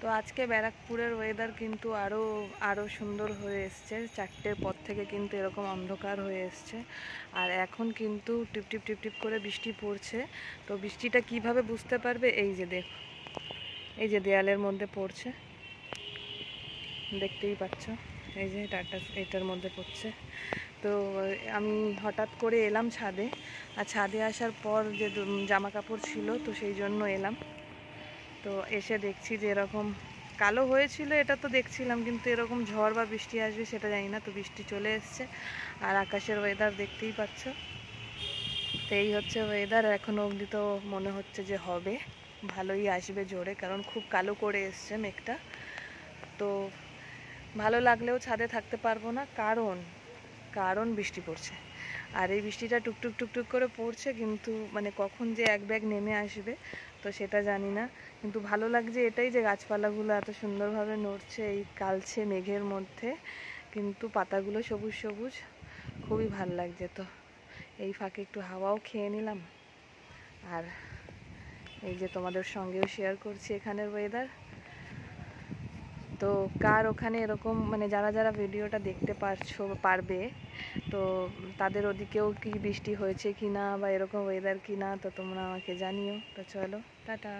তো আজকে ব্যারাকপুরের ওয়েদার কিন্তু আরও সুন্দর হয়ে এসছে। 4টের পর থেকে কিন্তু এরকম অন্ধকার হয়ে এসছে, আর এখন কিন্তু টিপটিপ টিপটিপ করে বৃষ্টি পড়ছে। তো বৃষ্টিটা কিভাবে বুঝতে পারবে, এই যে দেখো, এই যে দেয়ালের মধ্যে পড়ছে, দেখতেই পাচ্ছ, এই যে এটার মধ্যে পড়ছে। তো আমি হঠাৎ করে এলাম ছাদে, আর ছাদে আসার পর যে জামা কাপড় ছিল, তো সেই জন্য এলাম। তো এসে দেখছি যে এরকম কালো হয়েছিল, এটা তো দেখছিলাম, কিন্তু এরকম ঝড় বা বৃষ্টি আসবে সেটা জানি না। তো বৃষ্টি চলে এসছে, আর আকাশের ওয়েদার দেখতেই পাচ্ছ। তো এই হচ্ছে ওয়েদার। এখনও অবধি তো মনে হচ্ছে যে হবে, ভালোই আসবে জোরে, কারণ খুব কালো করে এসছে মেঘটা। তো ভালো লাগলেও ছাদে থাকতে পারবো না, কারণ বৃষ্টি পড়ছে। আর এই বৃষ্টিটা টুকটুক টুকটুক করে পড়ছে, কিন্তু মানে কখন যে এক ব্যাগ নেমে আসবে তো সেটা জানি না। কিন্তু ভালো লাগছে এটাই যে গাছপালাগুলো এত সুন্দরভাবে নড়ছে এই কালছে মেঘের মধ্যে, কিন্তু পাতাগুলো সবুজ সবুজ, খুবই ভাল লাগছে। তো এই ফাঁকে একটু হাওয়াও খেয়ে নিলাম, আর এই যে তোমাদের সঙ্গেও শেয়ার করছি এখানের ওয়েদার। তো কার ওখানে এরকম মানে যারা যারা ভিডিওটা দেখতে পারবে, তো তাদের ওদিকেও কি বৃষ্টি হয়েছে কি না, বা এরকম ওয়েদার কি না, তো তোমরা আমাকে জানিও। তো চলো, টাটা।